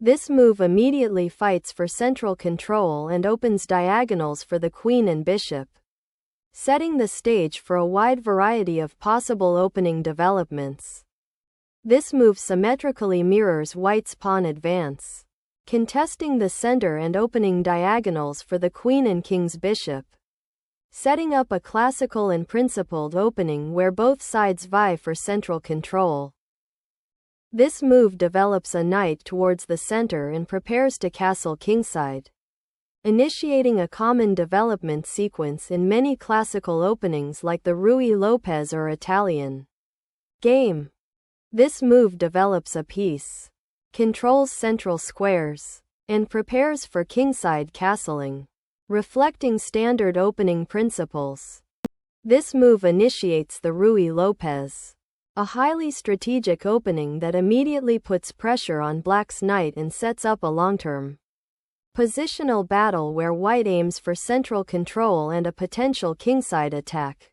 This move immediately fights for central control and opens diagonals for the queen and bishop, setting the stage for a wide variety of possible opening developments. This move symmetrically mirrors white's pawn advance, contesting the center and opening diagonals for the queen and king's bishop, setting up a classical and principled opening where both sides vie for central control. This move develops a knight towards the center and prepares to castle kingside, initiating a common development sequence in many classical openings like the Lopez or Italian game. This move develops a piece, controls central squares, and prepares for kingside castling, reflecting standard opening principles. This move initiates the Lopez, a highly strategic opening that immediately puts pressure on black's knight and sets up a long-term positional battle where white aims for central control and a potential kingside attack.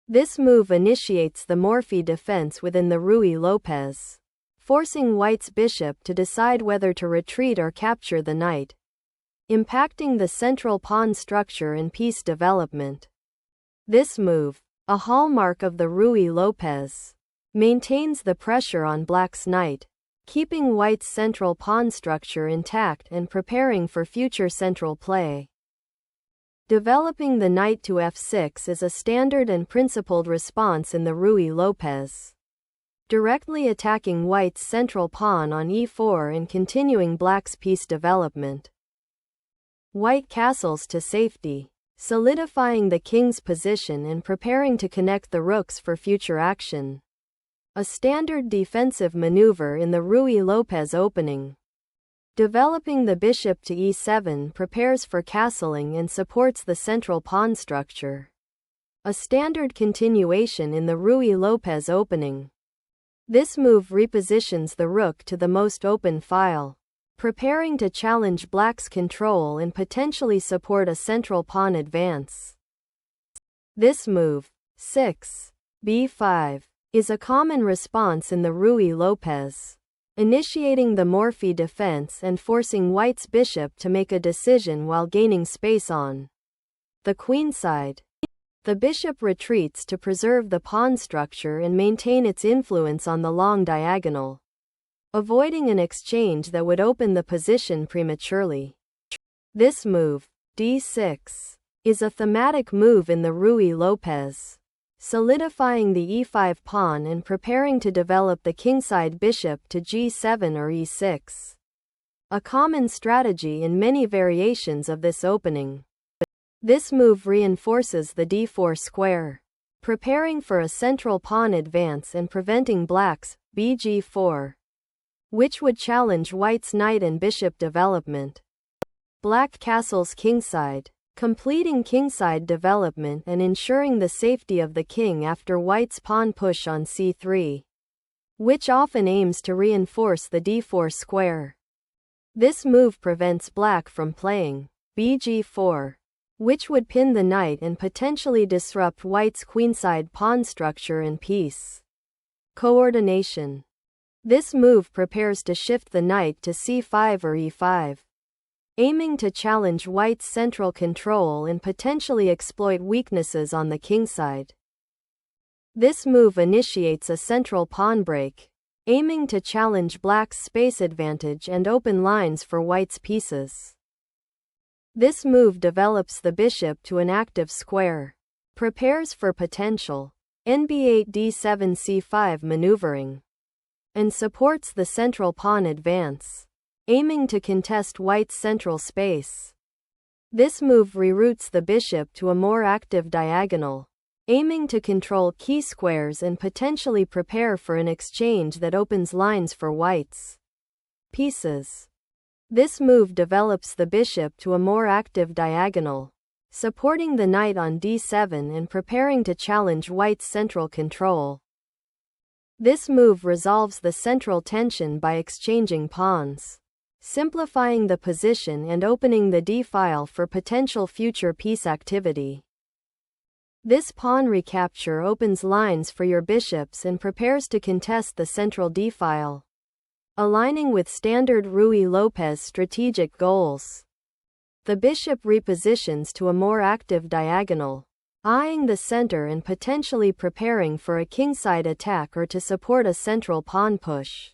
This move initiates the Morphy defense within the Lopez, forcing white's bishop to decide whether to retreat or capture the knight, impacting the central pawn structure and piece development. This move, a hallmark of the Lopez, maintains the pressure on black's knight, keeping white's central pawn structure intact and preparing for future central play. Developing the knight to f6 is a standard and principled response in the Lopez, directly attacking white's central pawn on e4 and continuing black's piece development. White castles to safety, solidifying the king's position and preparing to connect the rooks for future action. A standard defensive maneuver in the Lopez opening. Developing the bishop to e7 prepares for castling and supports the central pawn structure. A standard continuation in the Lopez opening. This move repositions the rook to the most open file, preparing to challenge black's control and potentially support a central pawn advance. This move, 6, b5, is a common response in the Lopez, initiating the Morphy defense and forcing white's bishop to make a decision while gaining space on the queenside. The bishop retreats to preserve the pawn structure and maintain its influence on the long diagonal, avoiding an exchange that would open the position prematurely. This move, d6, is a thematic move in the Lopez, solidifying the e5 pawn and preparing to develop the kingside bishop to g7 or e6. A common strategy in many variations of this opening. This move reinforces the d4 square, preparing for a central pawn advance and preventing black's bg4, which would challenge white's knight and bishop development. Black castles kingside, completing kingside development and ensuring the safety of the king after white's pawn push on c3, which often aims to reinforce the d4 square. This move prevents black from playing bg4, which would pin the knight and potentially disrupt white's queenside pawn structure and piece coordination. This move prepares to shift the knight to c5 or e5, aiming to challenge white's central control and potentially exploit weaknesses on the kingside. This move initiates a central pawn break, aiming to challenge black's space advantage and open lines for white's pieces. This move develops the bishop to an active square, prepares for potential nb8 d7 c5 maneuvering, and supports the central pawn advance, aiming to contest white's central space. This move reroutes the bishop to a more active diagonal, aiming to control key squares and potentially prepare for an exchange that opens lines for white's pieces. This move develops the bishop to a more active diagonal, supporting the knight on d7 and preparing to challenge white's central control. This move resolves the central tension by exchanging pawns, simplifying the position and opening the d-file for potential future piece activity. This pawn recapture opens lines for your bishops and prepares to contest the central d-file. aligning with standard Ruy-Lopez strategic goals. The bishop repositions to a more active diagonal, eyeing the center and potentially preparing for a kingside attack or to support a central pawn push.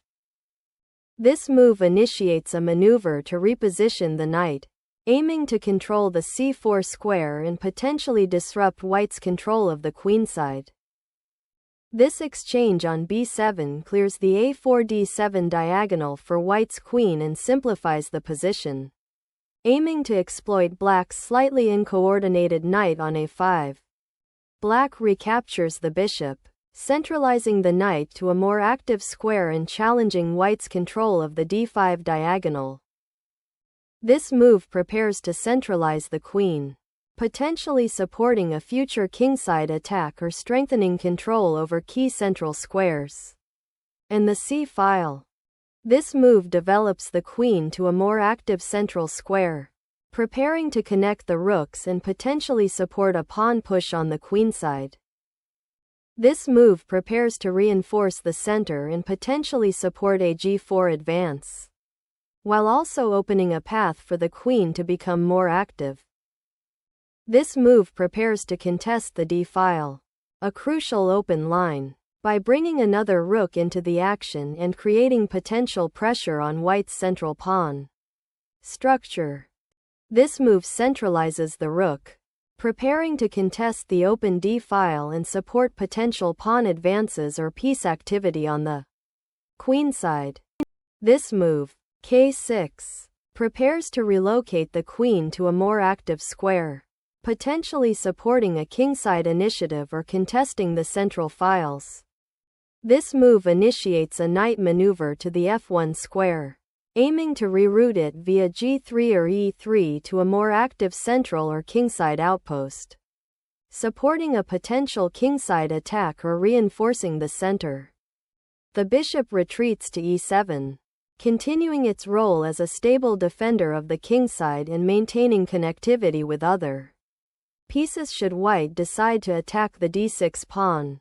This move initiates a maneuver to reposition the knight, aiming to control the c4 square and potentially disrupt white's control of the queenside. This exchange on b7 clears the a4-d7 diagonal for white's queen and simplifies the position, aiming to exploit black's slightly uncoordinated knight on a5. Black recaptures the bishop, centralizing the knight to a more active square and challenging white's control of the d5 diagonal. This move prepares to centralize the queen, potentially supporting a future kingside attack or strengthening control over key central squares. And the c-file. This move develops the queen to a more active central square, preparing to connect the rooks and potentially support a pawn push on the queenside. This move prepares to reinforce the center and potentially support a g4 advance, while also opening a path for the queen to become more active. This move prepares to contest the d-file, a crucial open line, by bringing another rook into the action and creating potential pressure on white's central pawn structure. This move centralizes the rook, preparing to contest the open d-file and support potential pawn advances or piece activity on the queenside. This move, k6, prepares to relocate the queen to a more active square, potentially supporting a kingside initiative or contesting the central files. This move initiates a knight maneuver to the f1 square, aiming to reroute it via g3 or e3 to a more active central or kingside outpost, supporting a potential kingside attack or reinforcing the center. The bishop retreats to e7, continuing its role as a stable defender of the kingside and maintaining connectivity with other pieces should white decide to attack the d6 pawn.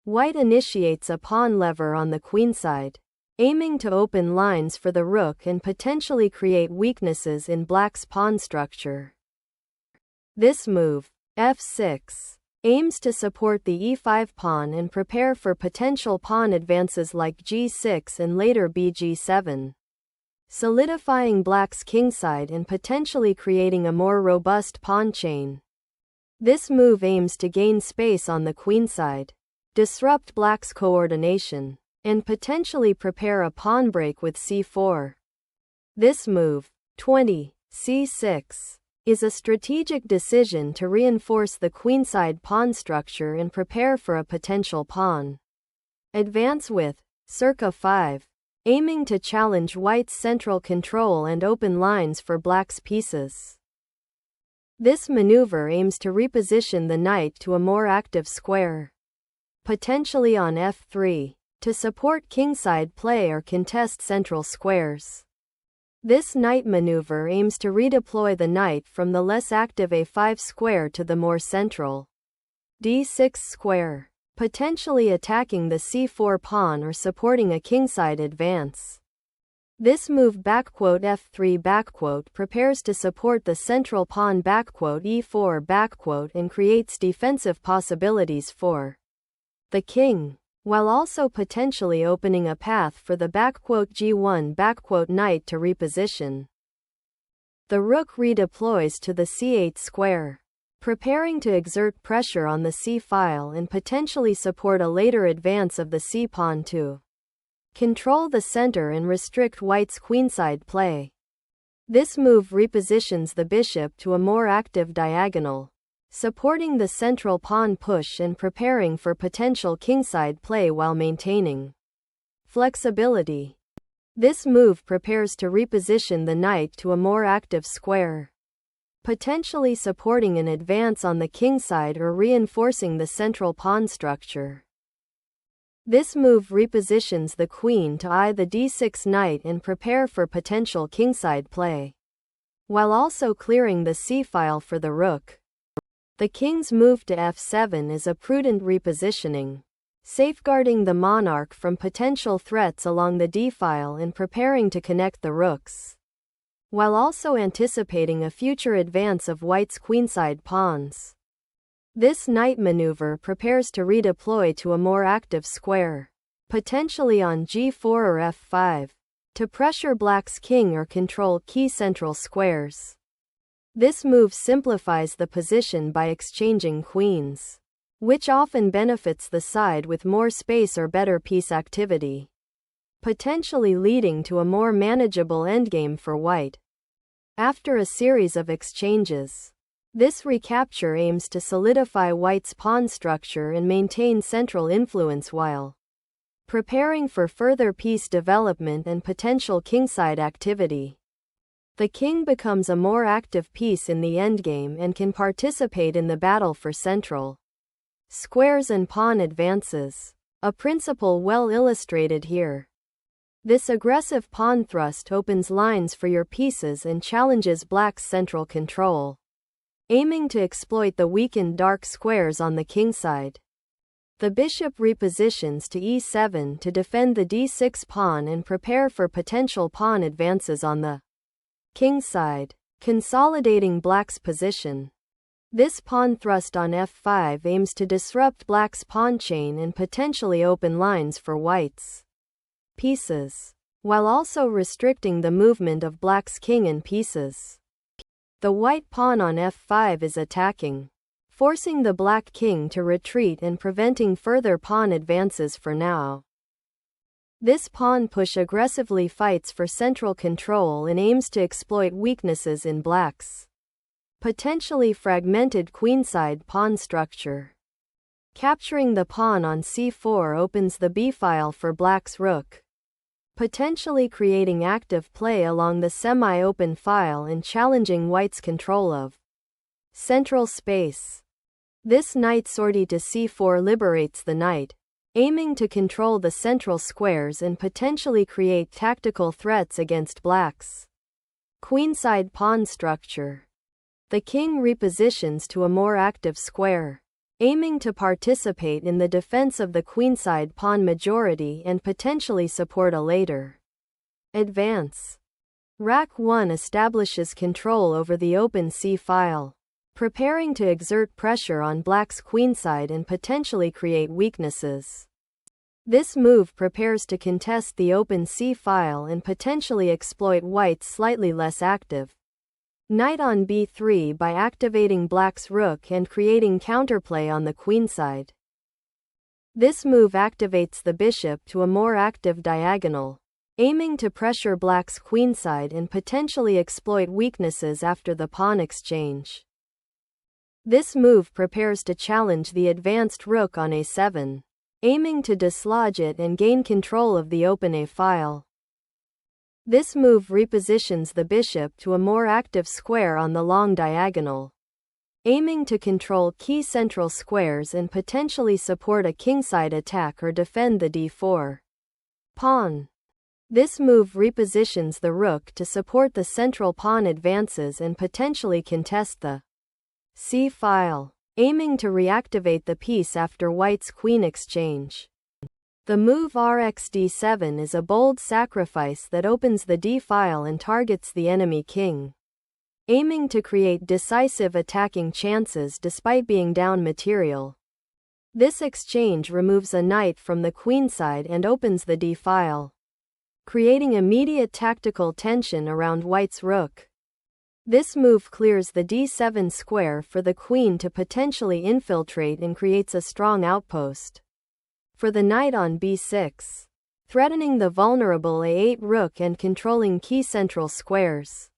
White initiates a pawn lever on the queenside, aiming to open lines for the rook and potentially create weaknesses in black's pawn structure. This move, f6, aims to support the e5 pawn and prepare for potential pawn advances like g6 and later bg7, solidifying black's kingside and potentially creating a more robust pawn chain. This move aims to gain space on the queenside, disrupt black's coordination, and potentially prepare a pawn break with c4. This move, 20, c6, is a strategic decision to reinforce the queenside pawn structure and prepare for a potential pawn advance with, circa 5, aiming to challenge white's central control and open lines for black's pieces. This maneuver aims to reposition the knight to a more active square, potentially on f3, to support kingside play or contest central squares. This knight maneuver aims to redeploy the knight from the less active a5 square to the more central d6 square, potentially attacking the c4 pawn or supporting a kingside advance. This move f3 prepares to support the central pawn e4 and creates defensive possibilities for the king, while also potentially opening a path for the g1 knight to reposition. The rook redeploys to the c8 square, preparing to exert pressure on the c-file and potentially support a later advance of the c-pawn to control the center and restrict white's queenside play. This move repositions the bishop to a more active diagonal, supporting the central pawn push and preparing for potential kingside play while maintaining flexibility. This move prepares to reposition the knight to a more active square, potentially supporting an advance on the kingside or reinforcing the central pawn structure. This move repositions the queen to eye the d6 knight and prepare for potential kingside play, while also clearing the c-file for the rook. The king's move to f7 is a prudent repositioning, safeguarding the monarch from potential threats along the d-file and preparing to connect the rooks, while also anticipating a future advance of white's queenside pawns. This knight maneuver prepares to redeploy to a more active square, potentially on g4 or f5, to pressure black's king or control key central squares. This move simplifies the position by exchanging queens, which often benefits the side with more space or better piece activity, potentially leading to a more manageable endgame for white. After a series of exchanges, this recapture aims to solidify white's pawn structure and maintain central influence while preparing for further piece development and potential kingside activity. The king becomes a more active piece in the endgame and can participate in the battle for central squares and pawn advances, a principle well illustrated here. This aggressive pawn thrust opens lines for your pieces and challenges black's central control, aiming to exploit the weakened dark squares on the kingside. The bishop repositions to e7 to defend the d6 pawn and prepare for potential pawn advances on the kingside, consolidating black's position. This pawn thrust on f5 aims to disrupt black's pawn chain and potentially open lines for white's pieces, while also restricting the movement of black's king and pieces. The white pawn on f5 is attacking, forcing the black king to retreat and preventing further pawn advances for now. This pawn push aggressively fights for central control and aims to exploit weaknesses in black's potentially fragmented queenside pawn structure. Capturing the pawn on c4 opens the b-file for black's rook, potentially creating active play along the semi-open file and challenging white's control of central space. This knight sortie to c4 liberates the knight, aiming to control the central squares and potentially create tactical threats against black's queenside pawn structure. The king repositions to a more active square, aiming to participate in the defense of the queenside pawn majority and potentially support a later advance. Rack 1 establishes control over the open c-file, preparing to exert pressure on black's queenside and potentially create weaknesses. This move prepares to contest the open c-file and potentially exploit white's slightly less active knight on b3 by activating black's rook and creating counterplay on the queenside. This move activates the bishop to a more active diagonal, aiming to pressure black's queenside and potentially exploit weaknesses after the pawn exchange. This move prepares to challenge the advanced rook on a7, aiming to dislodge it and gain control of the open a-file. This move repositions the bishop to a more active square on the long diagonal, aiming to control key central squares and potentially support a kingside attack or defend the d4 pawn. This move repositions the rook to support the central pawn advances and potentially contest the c-file, aiming to reactivate the piece after white's queen exchange. The move rxd7 is a bold sacrifice that opens the d-file and targets the enemy king, aiming to create decisive attacking chances despite being down material. This exchange removes a knight from the queenside and opens the d-file, creating immediate tactical tension around white's rook. This move clears the d7 square for the queen to potentially infiltrate and creates a strong outpost for the knight on b6, threatening the vulnerable a8 rook and controlling key central squares.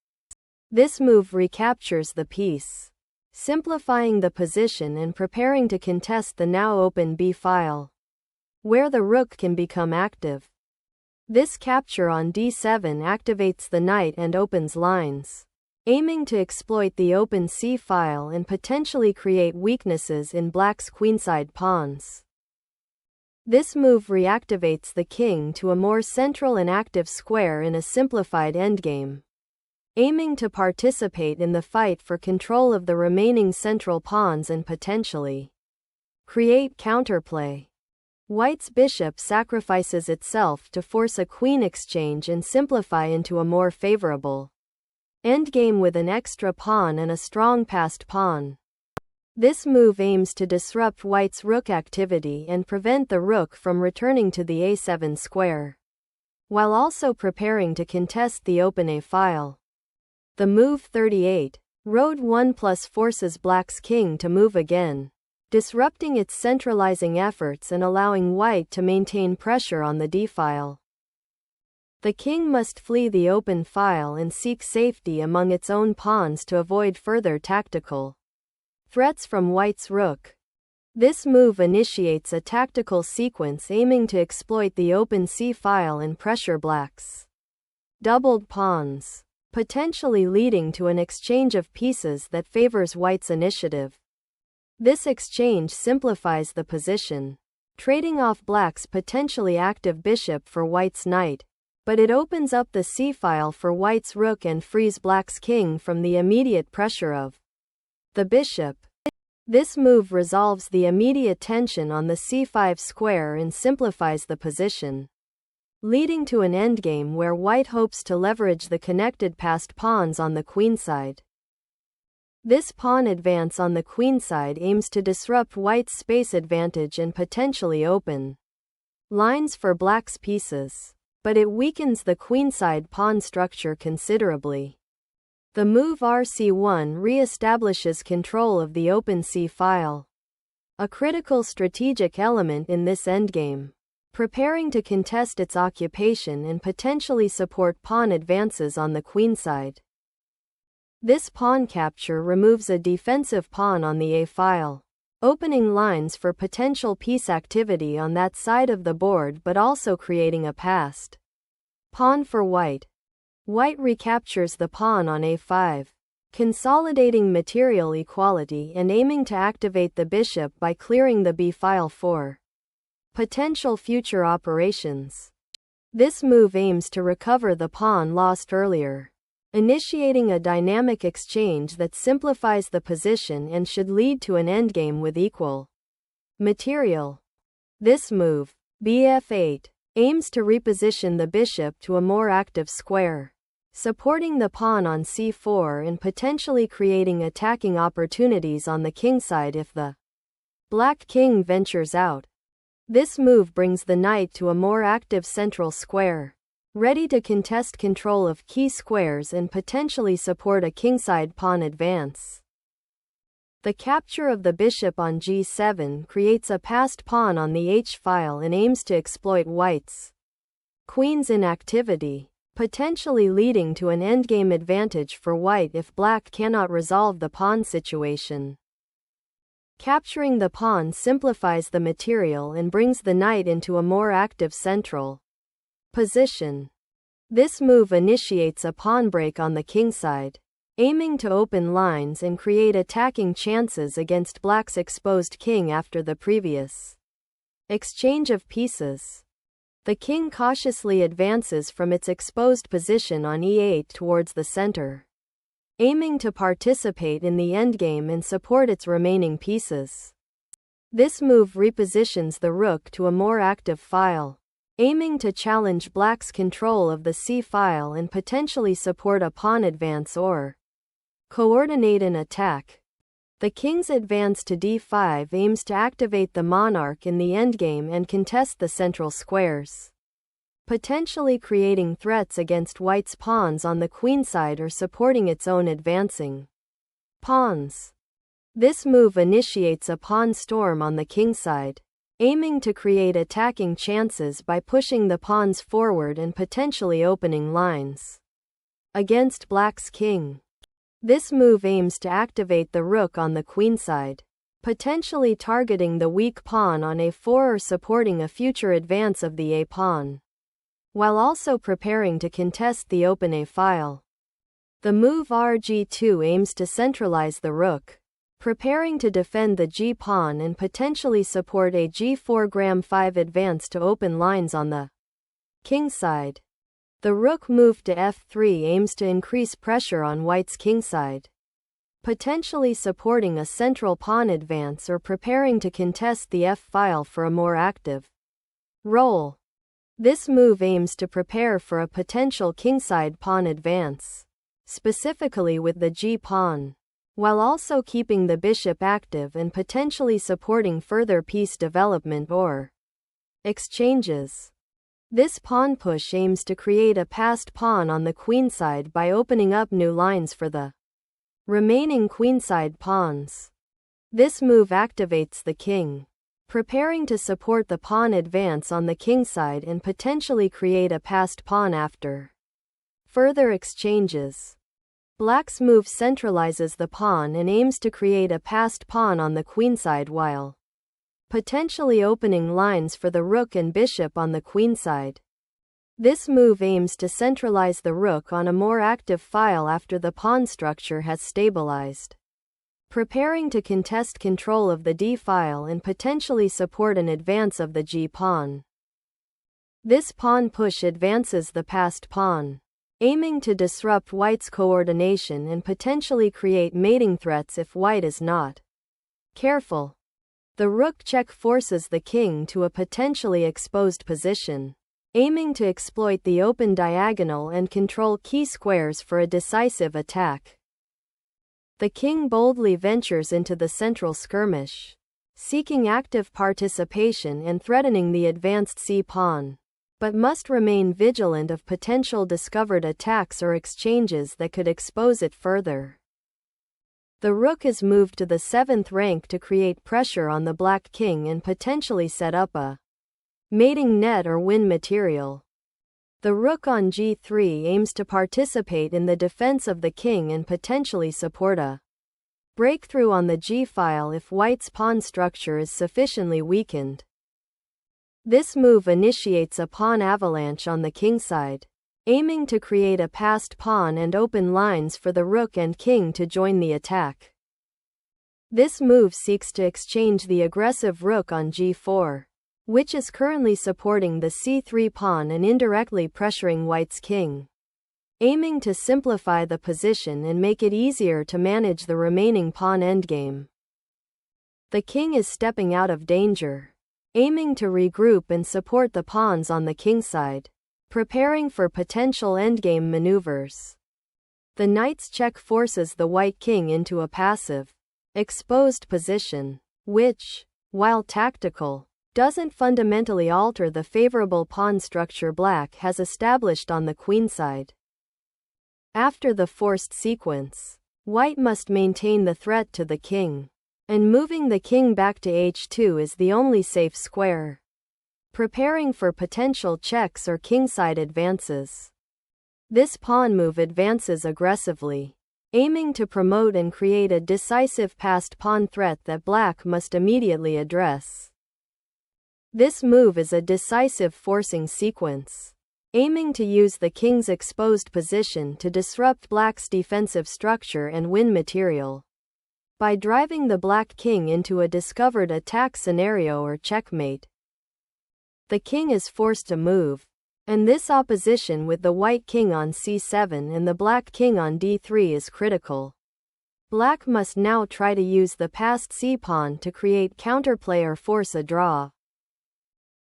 This move recaptures the piece, simplifying the position and preparing to contest the now open b-file, where the rook can become active. This capture on d7 activates the knight and opens lines, aiming to exploit the open c-file and potentially create weaknesses in black's queenside pawns. This move reactivates the king to a more central and active square in a simplified endgame, aiming to participate in the fight for control of the remaining central pawns and potentially create counterplay. White's bishop sacrifices itself to force a queen exchange and simplify into a more favorable endgame with an extra pawn and a strong passed pawn. This move aims to disrupt White's rook activity and prevent the rook from returning to the a7 square, while also preparing to contest the open a-file. The move 38, Road 1+, forces Black's king to move again, disrupting its centralizing efforts and allowing White to maintain pressure on the d-file. The king must flee the open file and seek safety among its own pawns to avoid further tactical threats from White's rook. This move initiates a tactical sequence aiming to exploit the open c-file and pressure Black's doubled pawns, potentially leading to an exchange of pieces that favors White's initiative. This exchange simplifies the position, trading off Black's potentially active bishop for White's knight, but it opens up the c-file for White's rook and frees Black's king from the immediate pressure of the bishop. This move resolves the immediate tension on the c5 square and simplifies the position, leading to an endgame where White hopes to leverage the connected passed pawns on the queenside. This pawn advance on the queenside aims to disrupt White's space advantage and potentially open lines for Black's pieces, but it weakens the queenside pawn structure considerably. The move rc1 re-establishes control of the open c-file, a critical strategic element in this endgame, preparing to contest its occupation and potentially support pawn advances on the queenside. This pawn capture removes a defensive pawn on the a-file, opening lines for potential piece activity on that side of the board but also creating a passed pawn for White. White recaptures the pawn on a5, consolidating material equality and aiming to activate the bishop by clearing the b-file for potential future operations. This move aims to recover the pawn lost earlier, initiating a dynamic exchange that simplifies the position and should lead to an endgame with equal material. This move, bf8, aims to reposition the bishop to a more active square, supporting the pawn on c4 and potentially creating attacking opportunities on the kingside if the Black king ventures out. This move brings the knight to a more active central square, ready to contest control of key squares and potentially support a kingside pawn advance. The capture of the bishop on g7 creates a passed pawn on the h-file and aims to exploit White's queen's inactivity, potentially leading to an endgame advantage for White if Black cannot resolve the pawn situation. Capturing the pawn simplifies the material and brings the knight into a more active central position. This move initiates a pawn break on the kingside, aiming to open lines and create attacking chances against Black's exposed king after the previous exchange of pieces. The king cautiously advances from its exposed position on e8 towards the center, aiming to participate in the endgame and support its remaining pieces. This move repositions the rook to a more active file, aiming to challenge Black's control of the c-file and potentially support a pawn advance or coordinate an attack. The king's advance to d5 aims to activate the monarch in the endgame and contest the central squares, potentially creating threats against White's pawns on the queenside or supporting its own advancing pawns. This move initiates a pawn storm on the kingside, aiming to create attacking chances by pushing the pawns forward and potentially opening lines against Black's king. This move aims to activate the rook on the queenside, potentially targeting the weak pawn on a4 or supporting a future advance of the a-pawn, while also preparing to contest the open a-file. The move rg2 aims to centralize the rook, preparing to defend the g-pawn and potentially support a g4 gram5 advance to open lines on the kingside. The rook move to f3 aims to increase pressure on White's kingside, potentially supporting a central pawn advance or preparing to contest the f-file for a more active Roll. This move aims to prepare for a potential kingside pawn advance, specifically with the g-pawn, while also keeping the bishop active and potentially supporting further piece development or exchanges. This pawn push aims to create a passed pawn on the queenside by opening up new lines for the remaining queenside pawns. This move activates the king, preparing to support the pawn advance on the kingside and potentially create a passed pawn after further exchanges. Black's move centralizes the pawn and aims to create a passed pawn on the queenside while potentially opening lines for the rook and bishop on the queenside. This move aims to centralize the rook on a more active file after the pawn structure has stabilized, preparing to contest control of the d-file and potentially support an advance of the g-pawn. This pawn push advances the passed pawn, aiming to disrupt white's coordination and potentially create mating threats if white is not careful. The rook check forces the king to a potentially exposed position, aiming to exploit the open diagonal and control key squares for a decisive attack. The king boldly ventures into the central skirmish, seeking active participation and threatening the advanced c-pawn, but must remain vigilant of potential discovered attacks or exchanges that could expose it further. The rook is moved to the 7th rank to create pressure on the black king and potentially set up a mating net or win material. The rook on g3 aims to participate in the defense of the king and potentially support a breakthrough on the g-file if white's pawn structure is sufficiently weakened. This move initiates a pawn avalanche on the kingside, aiming to create a passed pawn and open lines for the rook and king to join the attack. This move seeks to exchange the aggressive rook on g4, which is currently supporting the c3 pawn and indirectly pressuring white's king, aiming to simplify the position and make it easier to manage the remaining pawn endgame. The king is stepping out of danger, aiming to regroup and support the pawns on the kingside, preparing for potential endgame maneuvers. The knight's check forces the white king into a passive, exposed position, which, while tactical, doesn't fundamentally alter the favorable pawn structure black has established on the queenside. After the forced sequence, white must maintain the threat to the king, and moving the king back to h2 is the only safe square, preparing for potential checks or kingside advances. This pawn move advances aggressively, aiming to promote and create a decisive passed pawn threat that black must immediately address. This move is a decisive forcing sequence, aiming to use the king's exposed position to disrupt black's defensive structure and win material. By driving the black king into a discovered attack scenario or checkmate, the king is forced to move, and this opposition with the white king on c7 and the black king on d3 is critical. Black must now try to use the passed c-pawn to create counterplay or force a draw.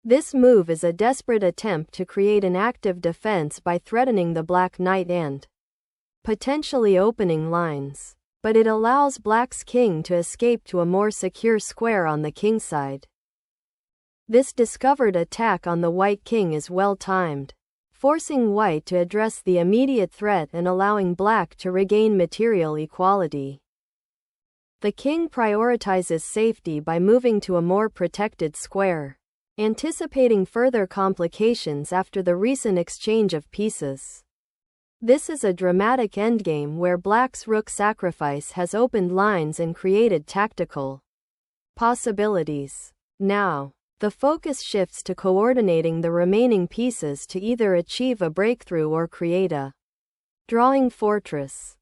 This move is a desperate attempt to create an active defense by threatening the black knight and potentially opening lines, but it allows black's king to escape to a more secure square on the kingside. This discovered attack on the white king is well timed, forcing white to address the immediate threat and allowing black to regain material equality. The king prioritizes safety by moving to a more protected square, anticipating further complications after the recent exchange of pieces. This is a dramatic endgame where black's rook sacrifice has opened lines and created tactical possibilities. Now, the focus shifts to coordinating the remaining pieces to either achieve a breakthrough or create a drawing fortress.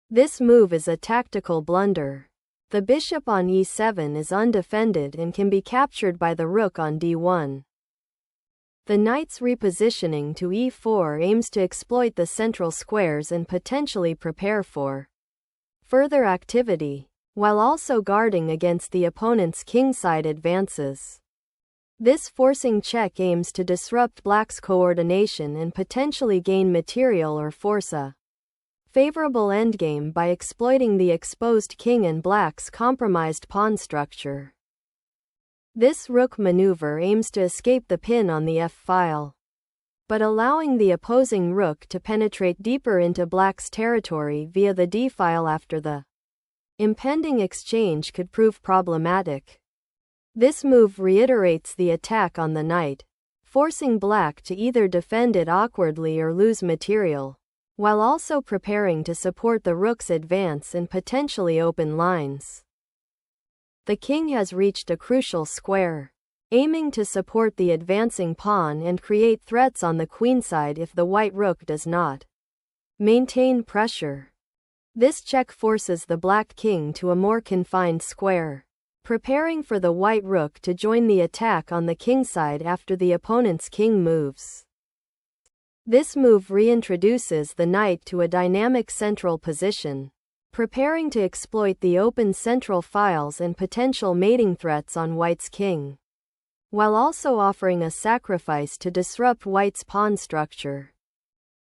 This move is a tactical blunder. The bishop on e7 is undefended and can be captured by the rook on d1. The knight's repositioning to e4 aims to exploit the central squares and potentially prepare for further activity, while also guarding against the opponent's kingside advances. This forcing check aims to disrupt black's coordination and potentially gain material or force a favorable endgame by exploiting the exposed king and black's compromised pawn structure. This rook maneuver aims to escape the pin on the f-file, but allowing the opposing rook to penetrate deeper into black's territory via the d-file after the impending exchange could prove problematic. This move reiterates the attack on the knight, forcing black to either defend it awkwardly or lose material, while also preparing to support the rook's advance and potentially open lines. The king has reached a crucial square, aiming to support the advancing pawn and create threats on the queenside if the white rook does not maintain pressure. This check forces the black king to a more confined square, preparing for the white rook to join the attack on the kingside after the opponent's king moves. This move reintroduces the knight to a dynamic central position, preparing to exploit the open central files and potential mating threats on white's king, while also offering a sacrifice to disrupt white's pawn structure.